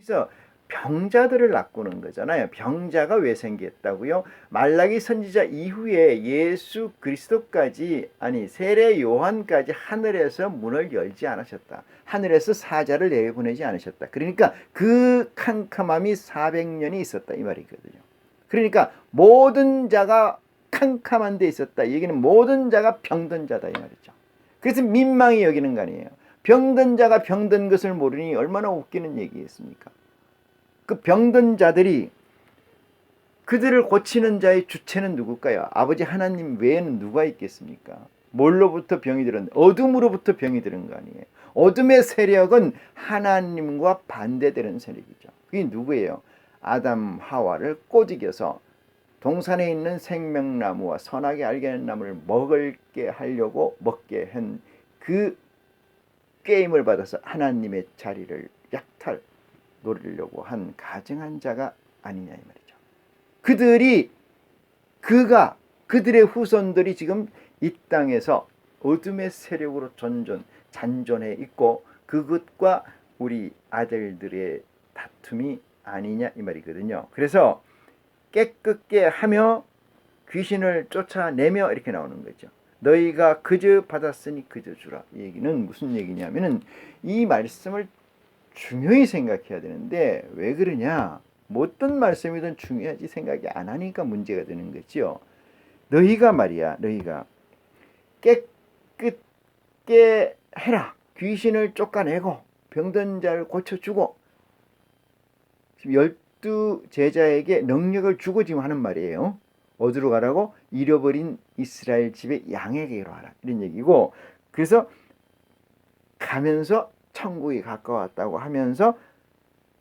여기서 병자들을 낚고는 거잖아요. 병자가 왜 생겼다고요? 말라기 선지자 이후에 예수 그리스도까지, 아니 세례 요한까지 하늘에서 문을 열지 않으셨다. 하늘에서 사자를 내보내지 않으셨다. 그러니까 그 캄캄함이 400년이 있었다 이 말이거든요. 그러니까 모든 자가 캄캄한 데 있었다. 이 얘기는 모든 자가 병든 자다 이 말이죠. 그래서 민망히 여기는 거 아니에요. 병든 자가 병든 것을 모르니 얼마나 웃기는 얘기겠습니까? 그 병든 자들이, 그들을 고치는 자의 주체는 누굴까요? 아버지 하나님 외에는 누가 있겠습니까? 뭘로부터 병이 들었는데? 어둠으로부터 병이 들은 거 아니에요. 어둠의 세력은 하나님과 반대되는 세력이죠. 그게 누구예요? 아담 하와를 꼬집어서 동산에 있는 생명나무와 선하게 알게 하는 나무를 먹게 하려고 먹게 한 그 게임을 받아서 하나님의 자리를 약탈 노리려고 한 가증한 자가 아니냐 이 말이죠. 그들의 후손들이 지금 이 땅에서 어둠의 세력으로 잔존해 있고, 그것과 우리 아들들의 다툼이 아니냐 이 말이거든요. 그래서 깨끗게 하며 귀신을 쫓아내며 이렇게 나오는 거죠. 너희가 그저 받았으니 그저 주라. 이 얘기는 무슨 얘기냐면은 이 말씀을 중요히 생각해야 되는데, 왜 그러냐? 뭐 어떤 말씀이든 중요하지 생각이 안 하니까 문제가 되는 거죠. 너희가 말이야, 너희가 깨끗게 해라. 귀신을 쫓아내고 병든 자를 고쳐주고, 지금 12제자에게 능력을 주고 지금 하는 말이에요. 어디로 가라고? 잃어버린 이스라엘 집의 양에게로 하라, 이런 얘기고, 그래서 가면서 천국이 가까웠다고 하면서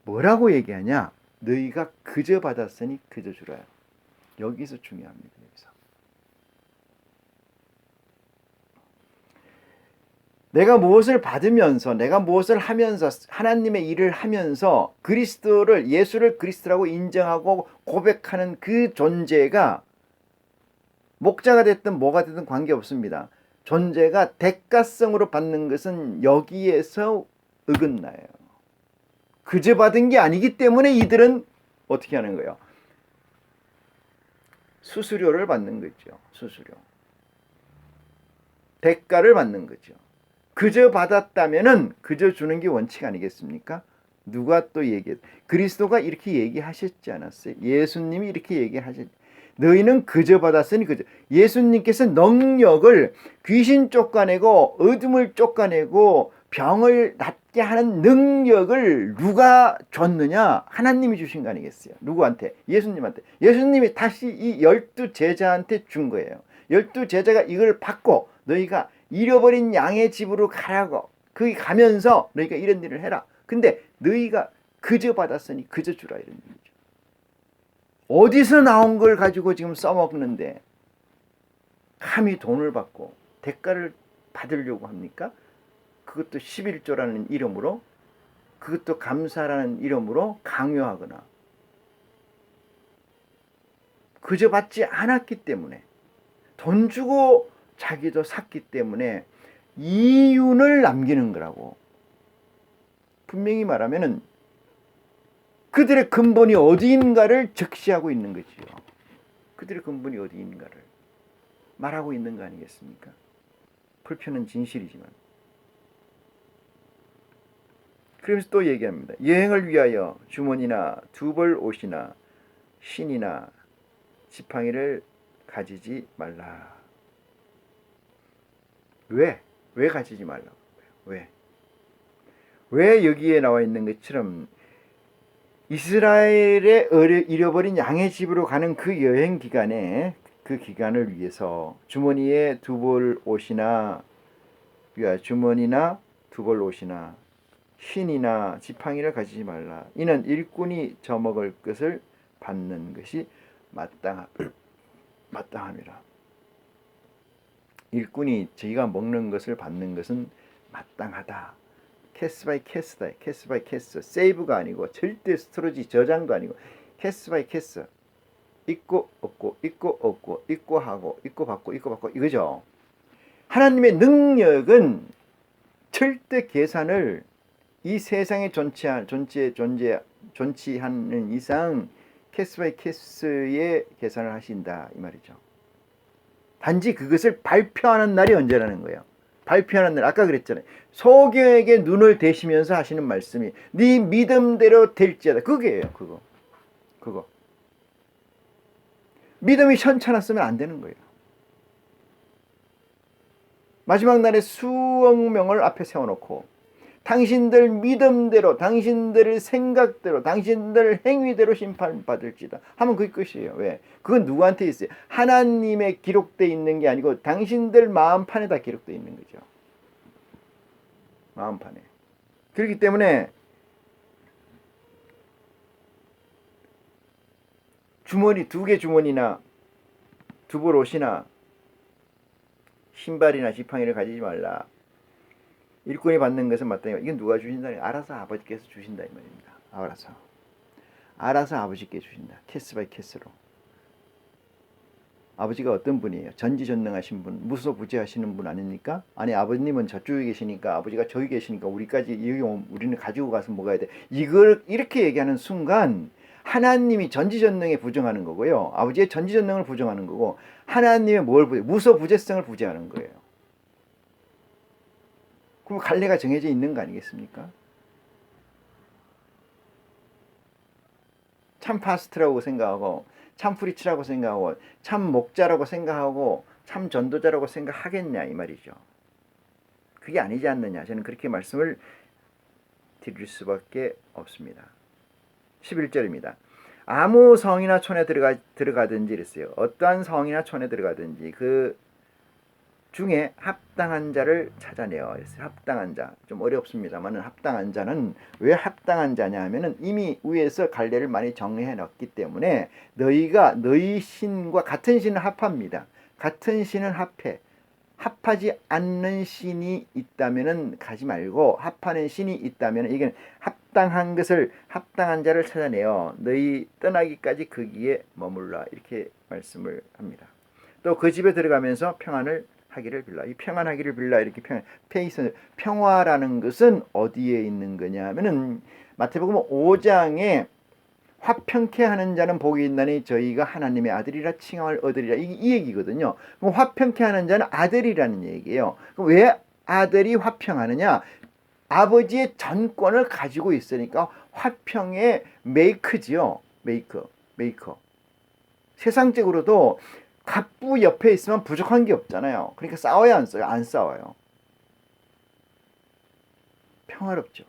뭐라고 얘기하냐? 너희가 그저 받았으니 그저 주라. 여기서 중요합니다. 여기서 내가 무엇을 받으면서, 내가 무엇을 하면서, 하나님의 일을 하면서 그리스도를, 예수를 그리스도라고 인정하고 고백하는 그 존재가 목자가 됐든 뭐가 됐든 관계없습니다. 존재가 대가성으로 받는 것은 여기에서 어긋나요. 그저 받은 게 아니기 때문에 이들은 어떻게 하는 거예요? 수수료를 받는 거죠. 수수료. 대가를 받는 거죠. 그저 받았다면은 그저 주는 게 원칙 아니겠습니까? 누가 또 그리스도가 이렇게 얘기하셨지 않았어요? 예수님이 이렇게 얘기하셨. 너희는 그저 받았으니 그저. 예수님께서 능력을, 귀신 쫓아내고 어둠을 쫓아내고 병을 낫게 하는 능력을 누가 줬느냐? 하나님이 주신 거 아니겠어요? 누구한테? 예수님한테. 예수님이 다시 이 12제자한테 준 거예요. 12제자가 이걸 받고 너희가 잃어버린 양의 집으로 가라고, 거기 가면서 너희가 이런 일을 해라. 근데 너희가 그저 받았으니 그저 주라, 이런 얘기죠. 어디서 나온 걸 가지고 지금 써먹는데 감히 돈을 받고 대가를 받으려고 합니까? 그것도 11조라는 이름으로, 그것도 감사라는 이름으로 강요하거나, 그저 받지 않았기 때문에, 돈 주고 자기도 샀기 때문에 이윤을 남기는 거라고. 분명히 말하면은 그들의 근본이 어디인가를 적시하고 있는 거지요. 그들의 근본이 어디인가를 말하고 있는 거 아니겠습니까? 불편한 진실이지만. 그러면서 또 얘기합니다. 여행을 위하여 주머니나 두벌 옷이나 신이나 지팡이를 가지지 말라. 왜 가지지 말라고? 왜 여기에 나와 있는 것처럼 이스라엘의 잃어버린 양의 집으로 가는 그 여행 기간에, 그 기간을 위해서 주머니에 두벌 옷이나, 주머니나 두벌 옷이나 신이나 지팡이를 가지지 말라. 이는 일꾼이 저먹을 것을 받는 것이 마땅함이라. 일꾼이 저희가 먹는 것을 받는 것은 마땅하다. 캐스 바이 캐스다. 캐스 바이 캐스. 세이브가 아니고 절대 스토리지 저장도 아니고 캐스 바이 캐스. 있고 없고, 있고 없고, 있고 하고, 있고 받고, 있고 받고, 이거죠. 하나님의 능력은 절대 계산을 이 세상에 존재하는 이상 케이스 바이 케이스의 계산을 하신다 이 말이죠. 단지 그것을 발표하는 날이 언제라는 거예요. 발표하는 날, 아까 그랬잖아요. 소경에게 눈을 대시면서 하시는 말씀이 네 믿음대로 될지어다. 그게예요. 그거. 믿음이 현찮았으면 안 되는 거예요. 마지막 날에 수억 명을 앞에 세워놓고 당신들 믿음대로, 당신들 생각대로, 당신들 행위대로 심판받을지다 하면 그게 끝이에요. 왜? 그건 누구한테 있어요? 하나님의 기록되어 있는 게 아니고 당신들 마음판에다 기록되어 있는 거죠. 마음판에. 그렇기 때문에 주머니, 2개 주머니나 두벌 옷이나 신발이나 지팡이를 가지지 말라. 일꾼이 받는 것은 마땅히 이건 누가 주신다니? 알아서 아버지께서 주신다 이 말입니다. 알아서 아버지께 주신다. 케이스 바이 케이스로. 아버지가 어떤 분이에요? 전지전능하신 분, 무소부재하시는 분 아닙니까? 아니 아버님은 저쪽에 계시니까 아버지가 저기 계시니까 우리까지 여기 우리는 가지고 가서 먹어야 돼. 이걸 이렇게 얘기하는 순간 하나님이 전지전능에 부정하는 거고요. 아버지의 전지전능을 부정하는 거고 하나님의 무소부재성을 부정하는 거예요. 그럼 갈래가 정해져 있는 거 아니겠습니까? 참 파스트라고 생각하고 참 프리치라고 생각하고 참 목자라고 생각하고 참 전도자라고 생각하겠냐 이 말이죠. 그게 아니지 않느냐. 저는 그렇게 말씀을 드릴 수밖에 없습니다. 11절입니다. 아무 성이나 촌에 들어가든지 이랬어요. 어떠한 성이나 촌에 들어가든지 그 중에 합당한 자를 찾아내어. 합당한 자. 좀 어렵습니다만 합당한 자는 왜 합당한 자냐 하면은 이미 위에서 갈래를 많이 정리해 놨기 때문에 너희가 너희 신과 같은 신은 합합니다. 같은 신은 합해. 합하지 않는 신이 있다면은 가지 말고 합하는 신이 있다면 이게 합당한 자를 찾아내어 너희 떠나기까지 거기에 머물라 이렇게 말씀을 합니다. 또 그 집에 들어가면서 평안을 하기를 빌라. 이 평안하기를 빌라 이렇게 평화라는 것은 어디에 있는 거냐 하면은 마태복음 5장에 화평케 하는 자는 복이 있나니 저희가 하나님의 아들이라 칭함을 얻으리라. 이 얘기거든요. 그럼 화평케 하는 자는 아들이라는 얘기예요. 그럼 왜 아들이 화평하느냐? 아버지의 전권을 가지고 있으니까 화평의 메이커지요. 메이커. 세상적으로도 갑부 옆에 있으면 부족한 게 없잖아요. 그러니까 싸워야 안 싸워요? 안 싸워요. 평화롭죠.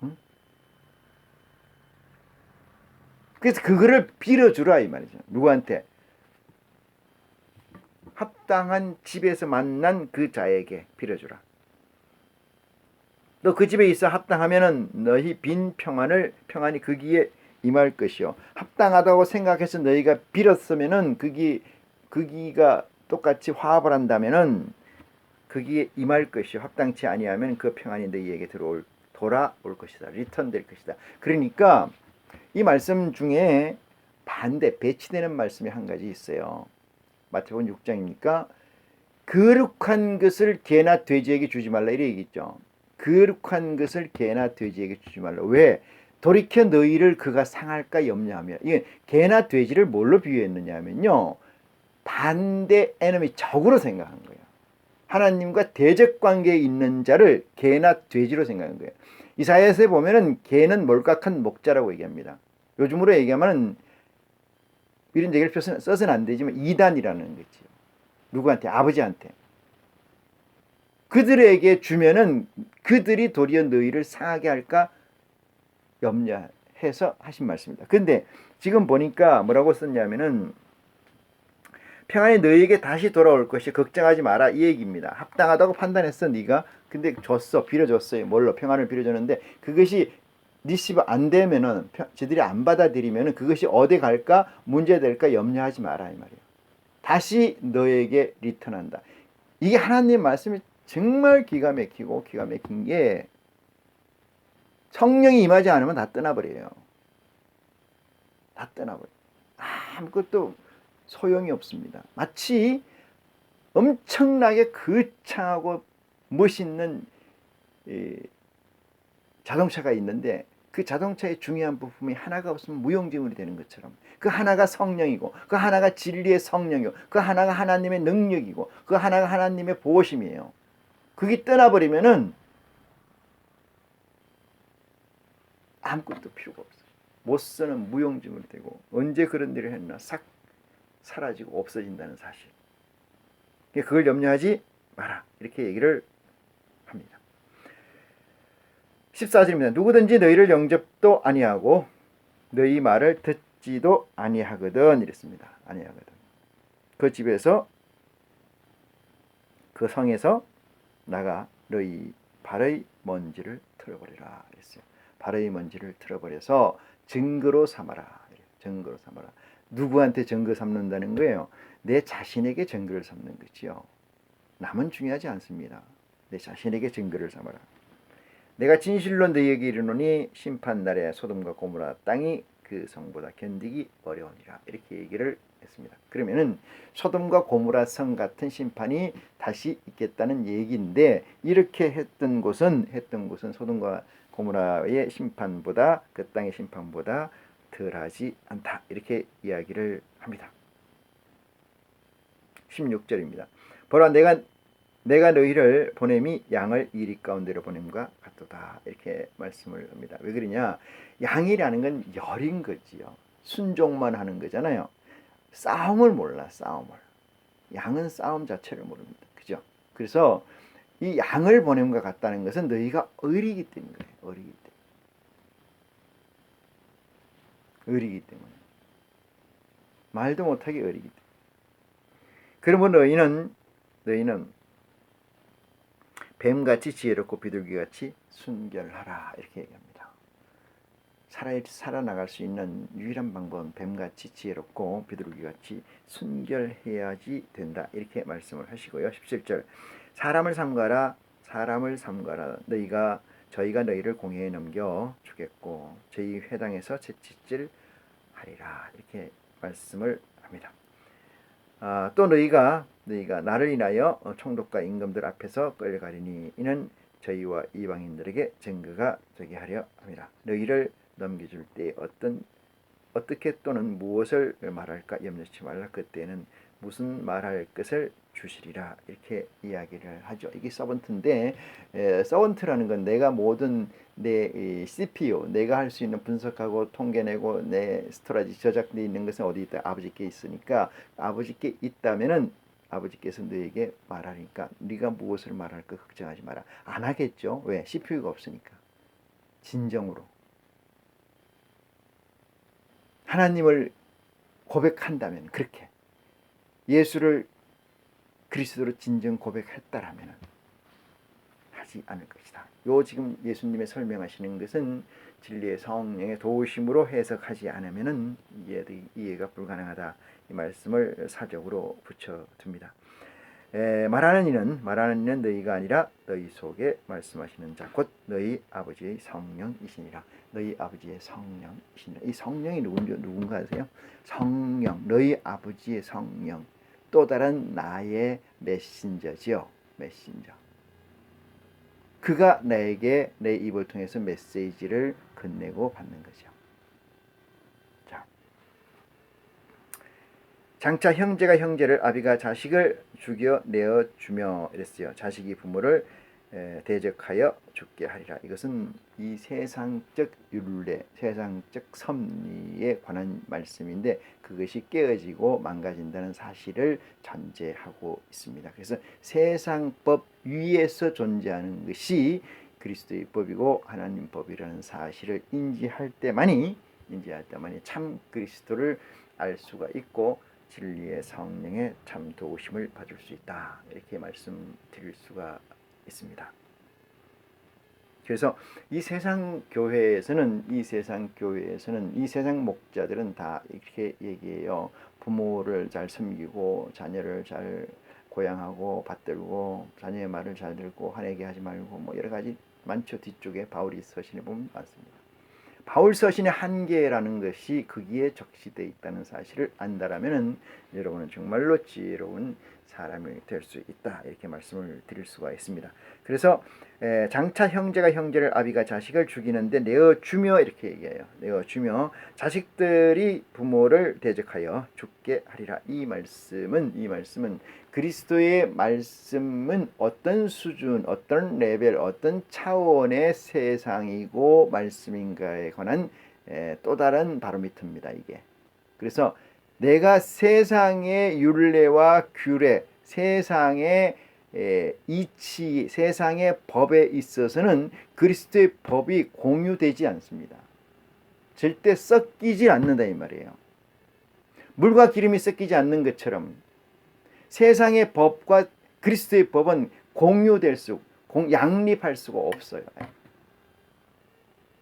응? 그래서 그거를 빌어주라 이 말이죠. 누구한테? 합당한 집에서 만난 그 자에게 빌어주라. 너 그 집에 있어 합당하면은 너희 빈 평안이 거기에 임할 것이요. 합당하다고 생각해서 너희가 빌었으면은 거기가 똑같이 화합을 한다면은 거기에 임할 것이요. 합당치 아니하면 그 평안이 너희에게 돌아올 것이다. 리턴될 것이다. 그러니까 이 말씀 중에 배치되는 말씀이 한 가지 있어요. 마태복음 6장이니까 거룩한 것을 개나 돼지에게 주지 말라 이래 얘기했죠. 거룩한 것을 개나 돼지에게 주지 말라. 왜? 돌이켜 너희를 그가 상할까 염려하며. 이게 개나 돼지를 뭘로 비유했느냐 하면요. 반대 에너미 적으로 생각한 거예요. 하나님과 대적 관계에 있는 자를 개나 돼지로 생각한 거예요. 이사야서에 보면은 개는 몰각한 목자라고 얘기합니다. 요즘으로 얘기하면은 이런 얘기를 써서는 안 되지만 이단이라는 거지. 누구한테? 아버지한테. 그들에게 주면은 그들이 도리어 너희를 상하게 할까 염려해서 하신 말씀입니다. 근데 지금 보니까 뭐라고 썼냐면은 평안이 너희에게 다시 돌아올 것이 걱정하지 마라 이 얘기입니다. 합당하다고 판단했어 네가. 근데 빌어줬어요. 뭘로? 평안을 빌어줬는데 그것이 리시브 안 되면은 저들이 안 받아들이면은 그것이 어디 갈까 문제될까 염려하지 마라 이 말이에요. 다시 너에게 리턴한다. 이게 하나님 말씀이 정말 기가 막힌 게 성령이 임하지 않으면 다 떠나버려요. 다 떠나버려요. 아무것도 소용이 없습니다. 마치 엄청나게 거창하고 멋있는 이 자동차가 있는데 그 자동차의 중요한 부품이 하나가 없으면 무용지물이 되는 것처럼 그 하나가 성령이고 그 하나가 진리의 성령이고 그 하나가 하나님의 능력이고 그 하나가 하나님의 보호심이에요. 그게 떠나버리면은 아무것도 필요가 없어요. 못 쓰는 무용지물이 되고 언제 그런 일을 했나 싹 사라지고 없어진다는 사실. 그걸 염려하지 마라. 이렇게 얘기를 합니다. 14절입니다. 누구든지 너희를 영접도 아니하고 너희 말을 듣지도 아니하거든 이랬습니다. 아니하거든. 그 집에서 그 성에서 나가 너희 발의 먼지를 틀어버리라 했어요. 발의 먼지를 틀어버려서 증거로 삼아라. 증거로 삼아라. 누구한테 증거 삼는다는 거예요? 내 자신에게 증거를 삼는 거지요. 남은 중요하지 않습니다. 내 자신에게 증거를 삼아라. 내가 진실로 너희에게 이르노니 심판날에 소돔과 고모라 땅이 그 성보다 견디기 어려우니라. 이렇게 얘기를 했습니다. 그러면은 소돔과 고모라 성 같은 심판이 다시 있겠다는 얘기인데 이렇게 했던 곳은 소돔과 고모라의 심판보다 그 땅의 심판보다 덜하지 않다. 이렇게 이야기를 합니다. 16절입니다. 보라 내가 너희를 보냄이 양을 이리 가운데로 보냄과 같도다. 이렇게 말씀을 합니다. 왜 그러냐? 양이라는 건 열인 거지요. 순종만 하는 거잖아요. 싸움을 몰라. 싸움을. 양은 싸움 자체를 모릅니다. 그죠? 그래서 이 양을 보냄과 같다는 것은 너희가 어리기 때문에 어리기 때문에 말도 못하게 어리기 때문에. 그러면 너희는 뱀같이 지혜롭고 비둘기같이 순결하라. 이렇게 얘기합니다. 살아나갈 수 있는 유일한 방법은 뱀같이 지혜롭고 비둘기같이 순결해야지 된다. 이렇게 말씀을 하시고요. 17절 사람을 삼가라. 저희가 너희를 공회에 넘겨 주겠고 저희 회당에서 채찍질 하리라. 이렇게 말씀을 합니다. 또 너희가 나를 인하여 총독과 임금들 앞에서 끌려가리니 이는 저희와 이방인들에게 증거가 되게 하려 합니다. 너희를 넘겨줄 때 어떻게 또는 무엇을 말할까 염려치 말라. 그때는 무슨 말할 것을 주시리라. 이렇게 이야기를 하죠. 이게 서번트인데 서번트라는 건 내가 모든 내 CPU 내가 할 수 있는 분석하고 통계내고 내 스토리지 저작되어 있는 것은 어디 있다? 아버지께 있으니까 아버지께 있다면은 아버지께서 너에게 말하니까 네가 무엇을 말할까 걱정하지 마라. 안 하겠죠. 왜? CPU가 없으니까. 진정으로 하나님을 고백한다면 그렇게 예수를 그리스도로 진정 고백했다라면 하지 않을 것이다. 요 지금 예수님의 설명하시는 것은 진리의 성령의 도우심으로 해석하지 않으면은 이해가 불가능하다. 이 말씀을 사적으로 붙여둡니다. 말하는 이는 너희가 아니라 너희 속에 말씀하시는 자 곧 너희 아버지의 성령이시니라. 너희 아버지의 성령이시니라. 이 성령이 누군가 아세요? 성령, 너희 아버지의 성령. 또 다른 나의 메신저지요. 메신저. 그가 나에게 내 입을 통해서 메시지를 건네고 받는 거죠. 자, 장차 형제가 형제를 아비가 자식을 죽여 내어 주며 이랬어요. 자식이 부모를 대적하여 죽게 하리라. 이것은 이 세상적 율례, 세상적 섭리에 관한 말씀인데 그것이 깨어지고 망가진다는 사실을 전제하고 있습니다. 그래서 세상법 위에서 존재하는 것이 그리스도의 법이고 하나님 법이라는 사실을 인지할 때만이 참 그리스도를 알 수가 있고 진리의 성령의 참 도우심을 받을 수 있다. 이렇게 말씀드릴 수가 있습니다. 그래서 이 세상 교회에서는 이 세상 목자들은 다 이렇게 얘기해요. 부모를 잘 섬기고 자녀를 잘 고양하고 받들고 자녀의 말을 잘 듣고 화내게 하지 말고 뭐 여러 가지 많죠. 뒤쪽에 바울이 서신에 보면 많습니다. 바울 서신의 한계라는 것이 거기에 적시되어 있다는 사실을 안다라면은 여러분은 정말로 지혜로운 사람이 될 수 있다. 이렇게 말씀을 드릴 수가 있습니다. 그래서 장차 형제가 형제를 아비가 자식을 죽이는데 내어주며 이렇게 얘기해요. 내어주며 자식들이 부모를 대적하여 죽게 하리라. 이 말씀은 그리스도의 말씀은 어떤 수준, 어떤 레벨, 어떤 차원의 세상이고 말씀인가에 관한 또 다른 바로미터입니다. 이게. 그래서 내가 세상의 율례와 규례, 세상의 이치, 세상의 법에 있어서는 그리스도의 법이 공유되지 않습니다. 절대 섞이지 않는다 이 말이에요. 물과 기름이 섞이지 않는 것처럼 세상의 법과 그리스도의 법은 공유될 수, 양립할 수가 없어요.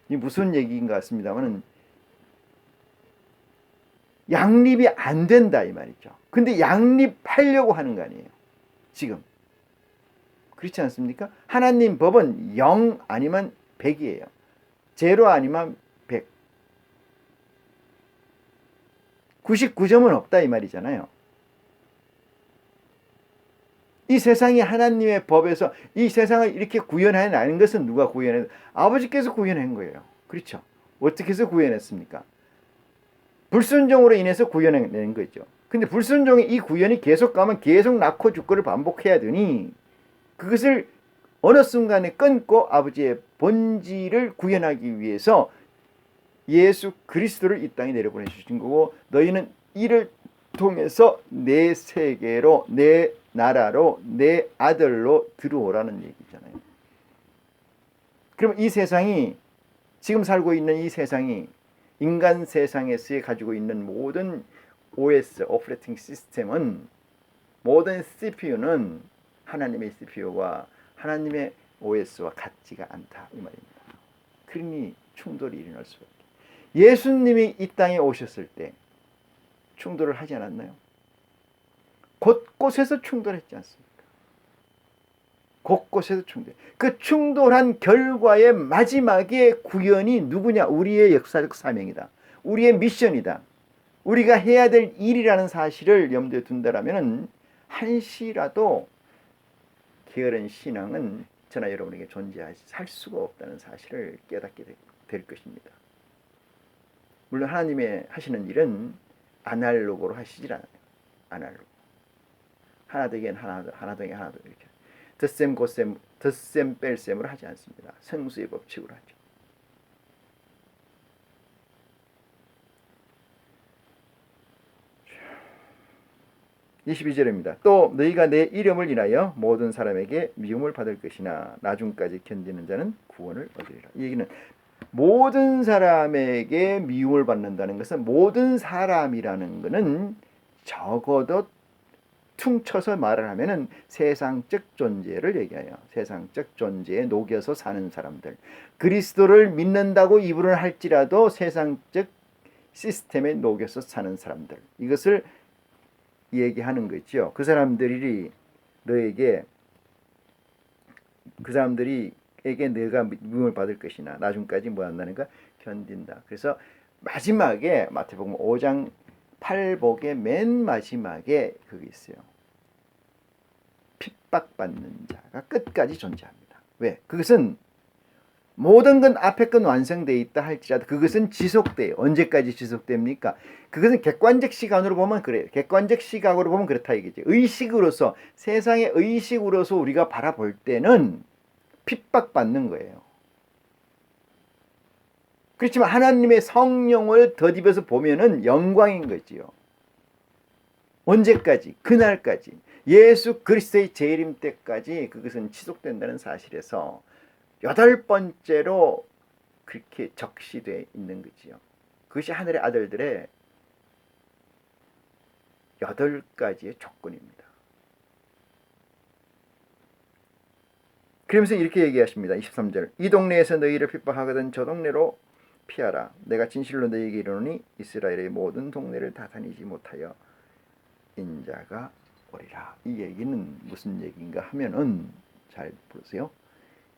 이 무슨 얘기인 것 같습니다만은 양립이 안 된다 이 말이죠. 근데 양립하려고 하는 거 아니에요. 지금 그렇지 않습니까? 하나님 법은 0 아니면 100이에요. 0 아니면 100. 99점은 없다 이 말이잖아요. 이 세상이 하나님의 법에서 이 세상을 이렇게 구현해내는 것은 누가 구현해? 아버지께서 구현한 거예요. 그렇죠? 어떻게 해서 구현했습니까? 불순종으로 인해서 구현해낸 거죠. 근데 불순종의 이 구현이 계속 가면 계속 낳고 죽고를 반복해야 되니 그것을 어느 순간에 끊고 아버지의 본질을 구현하기 위해서 예수 그리스도를 이 땅에 내려보내 주신 거고 너희는 이를 통해서 내 세계로 내 나라로 내 아들로 들어오라는 얘기잖아요. 그럼 이 세상이 지금 살고 있는 이 세상이 인간 세상에서 가지고 있는 모든 OS, 오퍼레이팅 시스템은 모든 CPU는 하나님의 CPU와 하나님의 OS와 같지가 않다 이 말입니다. 그러니 충돌이 일어날 수밖에. 예수님이 이 땅에 오셨을 때 충돌을 하지 않았나요? 곳곳에서 충돌했지 않습니까? 곳곳에서 충돌. 그 충돌한 결과의 마지막의 구현이 누구냐? 우리의 역사적 사명이다. 우리의 미션이다. 우리가 해야 될 일이라는 사실을 염두에 둔다라면 한시라도 게으른 신앙은 저나 여러분에게 살 수가 없다는 사실을 깨닫게 될 것입니다. 물론 하나님의 하시는 일은 아날로그로 하시질 않아요. 아날로그. 하나 되긴 하나 되긴 하나 되긴 이렇게 덧셈 곱셈 덧셈 뺄셈으로 하지 않습니다. 성수의 법칙으로 하죠. (22절입니다) 또 너희가 내 이름을 인하여 모든 사람에게 미움을 받을 것이나 나중까지 견디는 자는 구원을 얻으리라. 이 얘기는 모든 사람에게 미움을 받는다는 것은 모든 사람이라는 것은 적어도 퉁쳐서 말을 하면은 세상적 존재를 얘기해요. 세상적 존재에 녹여서 사는 사람들. 그리스도를 믿는다고 입으로 할지라도 세상적 시스템에 녹여서 사는 사람들. 이것을 얘기하는 거죠. 그 사람들에게 내가 미움을 받을 것이나 나중까지 뭐 한다는가 견딘다. 그래서 마지막에 마태복음 5장 8복의 맨 마지막에 그게 있어요. 핍박받는 자가 끝까지 존재합니다. 왜? 그것은 모든 건 앞에 건 완성되어 있다 할지라도 그것은 지속돼요. 언제까지 지속됩니까? 그것은 객관적 시간으로 보면 그래요. 객관적 시각으로 보면 그렇다 이거죠. 의식으로서 세상의 의식으로서 우리가 바라볼 때는 핍박받는 거예요. 그렇지만 하나님의 성령을 덧입어서 보면은 영광인 거지요. 언제까지? 그날까지. 예수 그리스도의 재림 때까지 그것은 지속된다는 사실에서 8번째로 그렇게 적시되어 있는 거지요. 그것이 하늘의 아들들의 8가지의 조건입니다. 그러면서 이렇게 얘기하십니다. 23절 이 동네에서 너희를 핍박하거든 저 동네로 피하라. 내가 진실로 너희에게 이르노니 이스라엘의 모든 동네를 다 다니지 못하여 인자가 오리라. 이 얘기는 무슨 얘기인가 하면은 잘 보세요.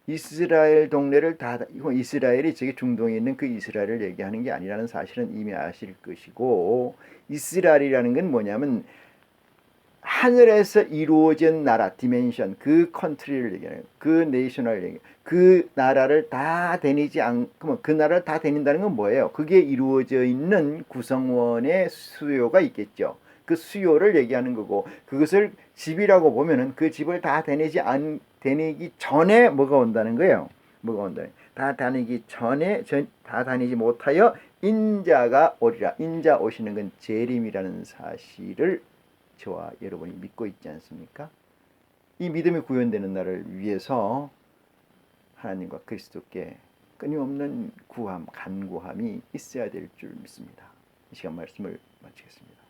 이스라엘 동네를 다 이스라엘이 저기 중동에 있는 그 이스라엘을 얘기하는 게 아니라는 사실은 이미 아실 것이고 이스라엘이라는 건 뭐냐면 하늘에서 이루어진 나라, 디멘션, 그 컨트리를 얘기해요. 그 네이셔널 얘기. 그 나라를 다 다니지 않으면 그 나라를 다 다닌다는 건 뭐예요? 그게 이루어져 있는 구성원의 수요가 있겠죠. 그 수요를 얘기하는 거고, 그것을 집이라고 보면은 그 집을 다 다니기 전에 뭐가 온다는 거예요. 뭐가 온다. 다 다니기 전에 다 다니지 못하여 인자가 오리라. 인자 오시는 건 재림이라는 사실을 저와 여러분이 믿고 있지 않습니까? 이 믿음이 구현되는 날을 위해서 하나님과 그리스도께 끊임없는 구함, 간구함이 있어야 될 줄 믿습니다. 이 시간 말씀을 마치겠습니다.